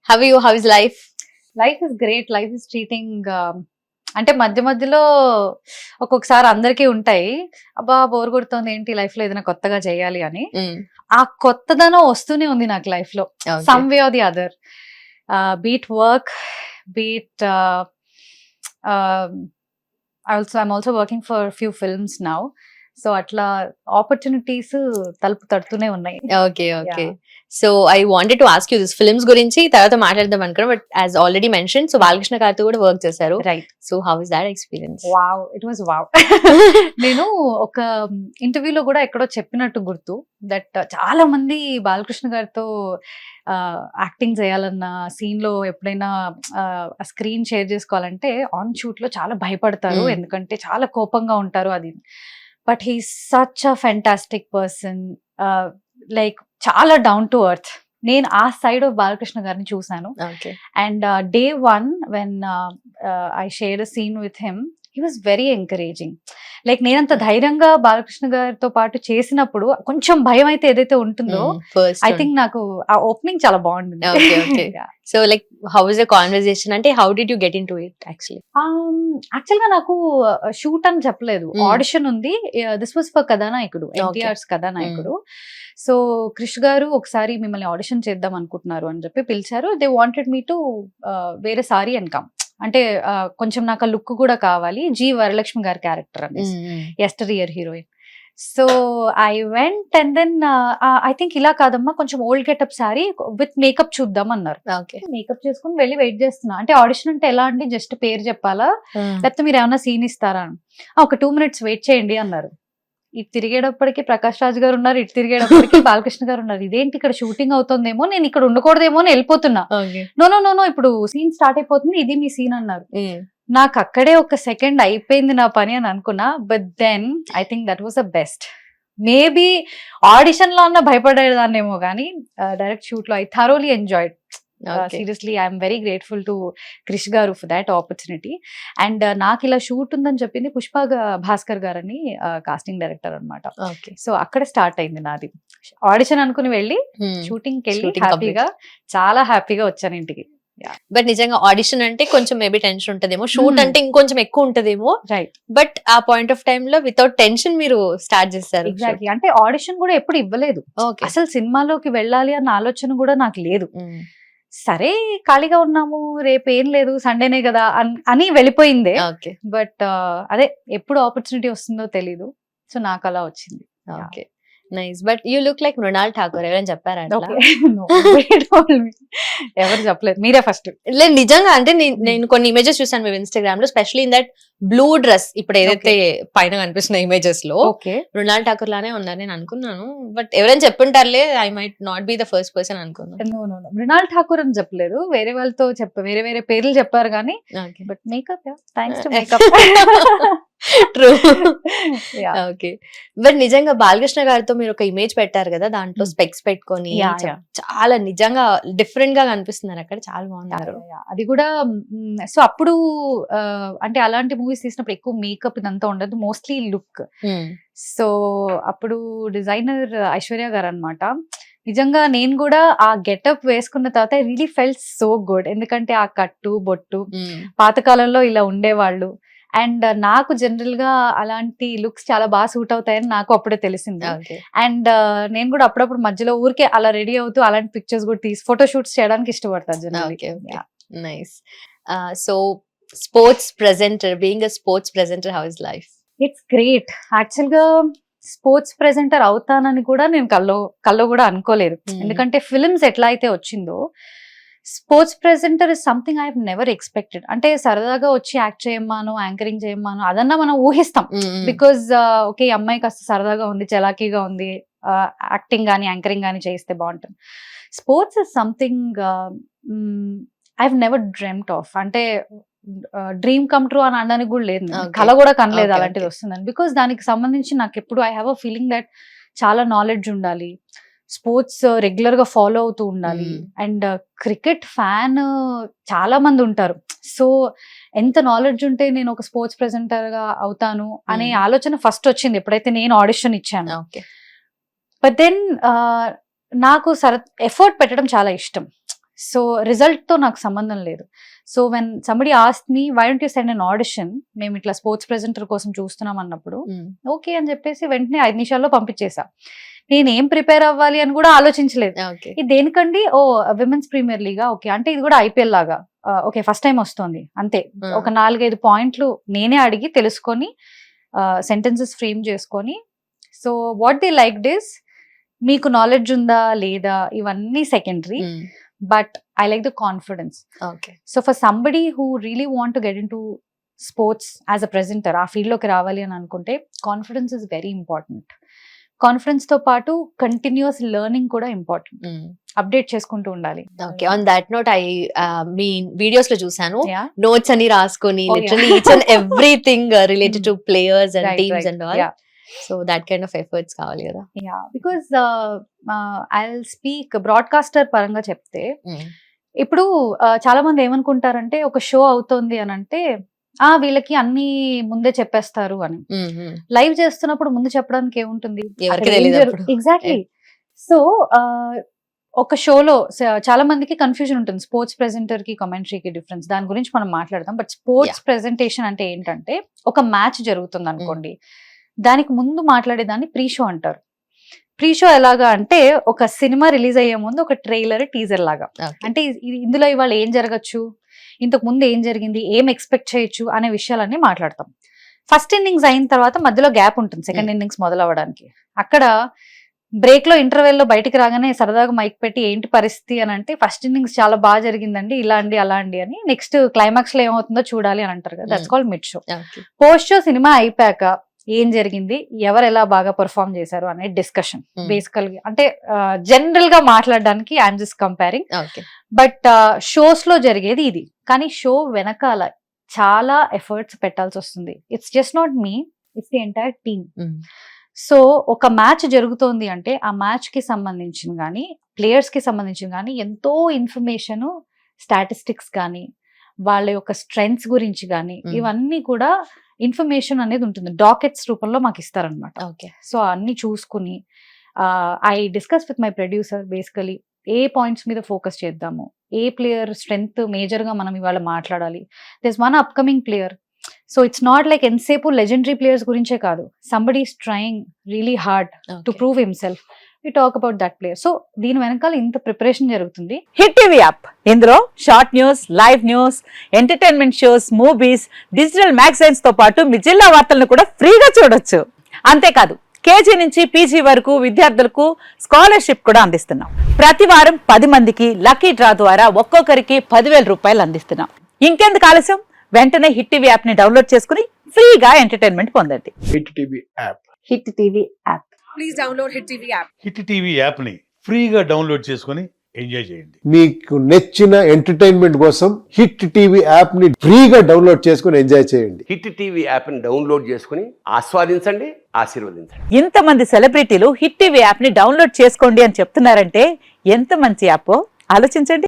How is life? Life is great. Life is treating అంటే మధ్య మధ్యలో ఒక్కొక్కసారి అందరికీ ఉంటాయి. అబ్బా బోర్ కొడుతోంది ఏంటి లైఫ్ లో ఏదైనా కొత్తగా చేయాలి అని. ఆ కొత్తదనం వస్తూనే ఉంది నాకు లైఫ్ లో some way or the other. But work, but I'm also working for few films now. So అట్లా ఆపర్చునిటీస్ తలుపు తడుతూనే ఉన్నాయి. Okay okay. So I wanted to ask you this films గురించి తర్వాత మాట్లాడదాం అనుకున్నా, but as already mention so Balakrishna గారితో కూడా వర్క్ చేశారు. Right. So how is that experience? Wow, it was wow. నేను ఒక ఇంటర్వ్యూలో కూడా ఎక్కడో చెప్పినట్టు గుర్తు దట్ చాలా మంది బాలకృష్ణ గారితో యాక్టింగ్ చేయాలన్న సీన్ లో ఎప్పుడైనా స్క్రీన్ షేర్ చేసుకోవాలంటే ఆన్ షూట్ లో చాలా భయపడతారు, ఎందుకంటే చాలా కోపంగా ఉంటారు అది. But he such a fantastic person, like చాలా డౌన్ టు ఎర్త్. నేను ఆ సైడ్ ఆఫ్ బాలకృష్ణ గారిని చూసాను. And day one when I share a scene with him, he was very encouraging. Like నేనంత ధైర్యంగా బాలకృష్ణ గారితో పాటు చేసినప్పుడు కొంచెం భయం అయితే ఏదైతే ఉంటుందో, ఐ థింక్ నాకు ఆ ఓపెనింగ్ చాలా బాగుంటుంది. So like how is the conversation, అంటే how did you get into it? Actual గా నాకు షూట్ అని చెప్పలేదు, ఆడిషన్ ఉంది. This was for Kathanayakudu, NTR's Kathanayakudu. So Krish గారు ఒకసారి మిమ్మల్ని ఆడిషన్ చేద్దాం అనుకుంటున్నారు అని చెప్పి పిలిచారు. They wanted me to wear a sari and come, అంటే కొంచెం నాకు ఆ లుక్ కూడా కావాలి, జి వరలక్ష్మి గారి క్యారెక్టర్ అని, yesteryear heroine. So I went and then I think ఇలా కాదమ్మా కొంచెం old getup sorry with makeup చూద్దాం అన్నారు. మేకప్ చేసుకుని వెళ్ళి వెయిట్ చేస్తున్నా. అంటే ఆడిషన్ అంటే ఎలా అండి, జస్ట్ పేరు చెప్పాలా లేకపోతే మీరు ఏమైనా సీన్ ఇస్తారా? ఒక 2 minutes వెయిట్ చేయండి అన్నారు. ఇటు తిరిగేటప్పటికి ప్రకాష్ రాజ్ గారు ఉన్నారు, ఇటు తిరిగేటప్పటికి బాలకృష్ణ గారు ఉన్నారు. ఇదేంటి ఇక్కడ షూటింగ్ అవుతుందేమో, నేను ఇక్కడ ఉండకూడదేమో అని వెళ్ళిపోతున్నా. నో ఇప్పుడు సీన్ స్టార్ట్ అయిపోతుంది, ఇది మీ సీన్ అన్నారు. నాకు అక్కడే ఒక సెకండ్ అయిపోయింది నా పని అని అనుకున్నా. But then I think that was the best. Maybe audition లో అన్న భయపడేదాన్నేమో కానీ డైరెక్ట్ షూట్ లో I thoroughly enjoyed. Seriously I'm very grateful to Krish గారు ఫర్ దాట్ ఆపర్చునిటీ. అండ్ నాకు ఇలా షూట్ ఉందని చెప్పింది పుష్ప భాస్కర్ గారని కాస్టింగ్ డైరెక్టర్ అనమాట. సో అక్కడ స్టార్ట్ అయింది నాది. ఆడిషన్ అనుకుని వెళ్ళి షూటింగ్ కి వెళ్ళి హ్యాపీగా, చాలా హ్యాపీగా వచ్చాను ఇంటికి. బట్ నిజంగా ఆడిషన్ అంటే కొంచెం మేబీ టెన్షన్ ఉంటదేమో, షూట్ అంటే ఇంకొంచెం ఎక్కువ ఉంటదేమో. రైట్. బట్ ఆ పాయింట్ ఆఫ్ టైమ్ లో వితౌట్ టెన్షన్ మీరు స్టార్ట్ చేస్తారు. ఎగ్జాక్ట్లీ. అంటే ఆడిషన్ కూడా ఎప్పుడు ఇవ్వలేదు, అసలు సినిమాలోకి వెళ్ళాలి అన్న ఆలోచన కూడా నాకు లేదు. సరే ఖాళీగా ఉన్నాము, రేపు ఏం లేదు, సండేనే కదా అని వెళ్ళిపోయిందే. బట్ అదే ఎప్పుడు ఆపర్చునిటీ వస్తుందో తెలీదు, సో నాకు అలా వచ్చింది. Okay, nice. But you look like Mrunal Thakur. ఎవరైనా చెప్పారా? ఎవరు చెప్పలేదు, మీరే ఫస్ట్. లేదు నిజంగా, అంటే నేను కొన్ని ఇమేజెస్ చూసాను మీ ఇన్స్టాగ్రామ్ లో, specially in that blue dress ఇప్పుడు ఏదైతే పైన కనిపిస్తున్న ఇమేజెస్ లో మృణాల్ ఠాకూర్ లానే ఉన్నారు నేను అనుకున్నాను. బట్ ఎవరైనా చెప్పుంటారులే, I might not be the first person అనుకున్నాను. మృణాల్ ఠాకూర్ అని చెప్పలేదు, వేరే వాళ్ళతో వేరే వేరే పేర్లు చెప్పారు కానీ. But makeup, thanks to make up. True. Okay. But నిజంగా బాలకృష్ణ గారితో మీరు ఒక ఇమేజ్ పెట్టారు కదా, దాంట్లో స్పెక్స్ పెట్టుకొని చాలా నిజంగా డిఫరెంట్ గా కనిపిస్తున్నారు అక్కడ, చాలా బాగున్నారు. అది కూడా. సో అప్పుడు అంటే అలాంటి మూవీస్ తీసినప్పుడు ఎక్కువ మేకప్ ఇదంతా ఉండదు, మోస్ట్లీ లుక్. సో అప్పుడు డిజైనర్ ఐశ్వర్య గారు అనమాట. నిజంగా నేను కూడా ఆ గెటప్ వేసుకున్న తర్వాత I really felt so good, ఎందుకంటే ఆ కట్టు బొట్టు పాతకాలంలో ఇలా ఉండేవాళ్ళు. అండ్ నాకు జనరల్ గా అలాంటి లుక్స్ చాలా బాగా సూట్ అవుతాయని నాకు అప్పుడే తెలిసింది. అండ్ నేను కూడా అప్పుడప్పుడు మధ్యలో ఊరికే అలా రెడీ అవుతూ అలాంటి పిక్చర్స్ కూడా తీసి ఫోటోషూట్స్ చేయడానికి ఇష్టపడతాను general. Nice. So sports presenter, being a sports presenter, how is life? It's great. Actual గా స్పోర్ట్స్ ప్రెజెంటర్ అవుతానని కూడా నేను కల్లో కూడా అనుకోలేదు, ఎందుకంటే ఫిల్మ్స్ ఎట్లా అయితే వచ్చిందో sports presenter is something I have never expected. అంటే సరదాగా వచ్చి యాక్ట్ చేయమాను, యాంకరింగ్ చేయమాను అదన్నా మనం ఊహిస్తాం, బికాజ్ ఓకే అమ్మాయి కాస్త సరదాగా ఉంది, చలాకీగా ఉంది, యాక్టింగ్ కానీ యాంకరింగ్ కానీ చేస్తే బాగుంటుంది. Sports is something I have never dreamed of. అంటే డ్రీమ్ కమ్ ట్రూ అని అనడానికి కూడా లేదు, కళ కూడా కనలేదు అలాంటిది వస్తుందని. బికాస్ దానికి సంబంధించి నాకు ఎప్పుడు I have a feeling that చాలా నాలెడ్జ్ ఉండాలి, స్పోర్ట్స్ రెగ్యులర్ గా ఫాలో అవుతూ ఉండాలి. అండ్ క్రికెట్ ఫ్యాన్ చాలా మంది ఉంటారు, సో ఎంత నాలెడ్జ్ ఉంటే నేను ఒక స్పోర్ట్స్ ప్రెజెంటర్ గా అవుతాను అనే ఆలోచన ఫస్ట్ వచ్చింది ఎప్పుడైతే నేను ఆడిషన్ ఇచ్చాను. బట్ దెన్ నాకు ఎఫర్ట్ పెట్టడం చాలా ఇష్టం. సో రిజల్ట్తో నాకు సంబంధం లేదు. So when somebody ask me why don't you send an audition, మేము ఇట్లా స్పోర్ట్స్ ప్రెజెంటర్ కోసం చూస్తున్నాం అన్నప్పుడు ఓకే అని చెప్పేసి వెంటనే 5 నిమిషాల్లో పంపించేసా. నేను ఏం ప్రిపేర్ అవ్వాలి అని కూడా ఆలోచించలేదు. ఇది దేనికండి, ఓ విమెన్స్ ప్రీమియర్ లీగా, ఓకే అంటే ఇది కూడా IPL లాగా, ఓకే ఫస్ట్ టైం వస్తుంది అంతే. ఒక 4-5 పాయింట్లు నేనే అడిగి తెలుసుకొని సెంటెన్సెస్ ఫ్రేమ్ చేసుకొని, so what they like this, మీకు నాలెడ్జ్ ఉందా లేదా ఇవన్నీ secondary, but I like the confidence. Okay. So for somebody who really want to get into sports as a presenter, ఆ ఫీల్డ్ లోకి రావాలి అని అనుకుంటే confidence is very important. Confidence తో పాటు కంటిన్యూస్ లెర్నింగ్ కూడా ఇంపార్టెంట్. అప్డేట్ చేసుకుంటూ ఉండాలి. Okay, on that note me videos లో చూసాను Yeah. నోట్స్ అని రాసుకొని Oh, yeah. Literally each and everything related to players and Right, teams right. And all. Yeah. So that kind of efforts కావాలి కదా. Yeah, because I'll speak broadcaster పరంగా చెప్తే, ఇప్పుడు చాలా మంది ఏమనుకుంటారంటే ఒక షో అవుతోంది అని అంటే వీళ్ళకి అన్ని ముందే చెప్పేస్తారు అని. లైవ్ చేస్తున్నప్పుడు ముందు చెప్పడానికి ఏముంటుంది, ఎవరికి తెలియదు అప్పుడు. ఎగ్జాక్ట్లీ. సో ఒక షోలో చాలా మందికి కన్ఫ్యూజన్ ఉంటుంది స్పోర్ట్స్ ప్రెజెంటర్ కి కమెంటరీకి డిఫరెన్స్. దాని గురించి మనం మాట్లాడదాం. బట్ స్పోర్ట్స్ ప్రెజెంటేషన్ అంటే ఏంటంటే, ఒక మ్యాచ్ జరుగుతుంది అనుకోండి, దానికి ముందు మాట్లాడేదాన్ని ప్రీ షో అంటారు. ప్రీ షో ఎలాగా అంటే, ఒక సినిమా రిలీజ్ అయ్యే ముందు ఒక ట్రైలర్ టీజర్ లాగా. అంటే ఇందులో ఇవాళ ఏం జరగచ్చు, ఇంతకు ముందు ఏం జరిగింది, ఏం ఎక్స్పెక్ట్ చేయొచ్చు అనే విషయాలన్నీ మాట్లాడతాం. ఫస్ట్ ఇన్నింగ్స్ అయిన తర్వాత మధ్యలో గ్యాప్ ఉంటుంది సెకండ్ ఇన్నింగ్స్ మొదలవ్వడానికి. అక్కడ బ్రేక్ లో ఇంటర్వెల్ లో బయటికి రాగానే సరదాగా మైక్ పెట్టి ఏంటి పరిస్థితి అని అంటే, ఫస్ట్ ఇన్నింగ్స్ చాలా బాగా జరిగిందండి, ఇలా అండి అలా అండి అని, నెక్స్ట్ క్లైమాక్స్ లో ఏమవుతుందో చూడాలి అని అంటారు కదా. That's called mid show. Post show cinema అయిపోయాక ఏం జరిగింది, ఎవరు ఎలా బాగా పర్ఫామ్ చేశారు అనే డిస్కషన్ బేసికల్ గా. అంటే జనరల్ గా మాట్లాడడానికి I'm just comparing. But shows లో జరిగేది ఇది. కానీ షో వెనకాల చాలా ఎఫర్ట్స్ పెట్టాల్సి వస్తుంది. It's just not me, it's the entire team. So ఒక మ్యాచ్ జరుగుతోంది అంటే ఆ మ్యాచ్ కి సంబంధించిన కానీ ప్లేయర్స్ కి సంబంధించిన కానీ ఎంతో ఇన్ఫర్మేషన్, స్టాటిస్టిక్స్ కానీ వాళ్ళ యొక్క స్ట్రెంగ్త్స్ గురించి కానీ ఇవన్నీ కూడా ఇన్ఫర్మేషన్ అనేది ఉంటుంది. డాకెట్స్ రూపంలో మాకు ఇస్తారనమాట. ఓకే, సో అన్ని చూసుకుని I discuss with my producer basically a points మీద ఫోకస్ చేద్దాము, ఏ ప్లేయర్ స్ట్రెంగ్త్ మేజర్ గా మనం ఇవాళ మాట్లాడాలి. This one upcoming player. So it's not like ఎంతసేపు లెజెండరీ ప్లేయర్స్ గురించే కాదు, somebody is trying really hard to prove himself. We talk about that player. So దీని వెనకాల ఇంత ప్రిపరేషన్ జరుగుతుంది. హిట్ టీవీ యాప్, ఇందులో short news, live news, entertainment shows, movies, digital magazines తో పాటు మీ జిల్లా వార్తలను కూడా ఫ్రీగా చూడొచ్చు. అంతేకాదు KG నుంచి PG వరకు విద్యార్థులకు స్కాలర్షిప్ కూడా అందిస్తున్నాం. ప్రతి వారం 10 మందికి లక్కీ డ్రా ద్వారా ఒక్కొక్కరికి 10,000 రూపాయలు అందిస్తున్నాం. ఇంకెందుకు ఆలస్యం, వెంటనే హిట్ టీవీ యాప్ ని డౌన్లోడ్ చేసుకుని ఫ్రీగా ఎంటర్టైన్మెంట్ పొందండి. Hit TV app. Hit TV app. Please download hit TV app. Hit TV app ని ఫ్రీగా డౌన్లోడ్ చేసుకొని ఎంజాయ్ చేయండి. మీకు నచ్చిన ఎంటర్టైన్మెంట్ కోసం హిట్ టీవీ యాప్ ని ఫ్రీగా డౌన్లోడ్ చేసుకొని ఎంజాయ్ చేయండి. హిట్ టీవీ యాప్ ని డౌన్లోడ్ చేసుకుని ఆస్వాదించండి, ఆశీర్వదించండి. ఇంతమంది సెలబ్రిటీలు హిట్ టీవీ యాప్ ని డౌన్లోడ్ చేసుకోండి అని చెప్తున్నారంటే ఎంత మంచి యాప్ ఆలోచించండి.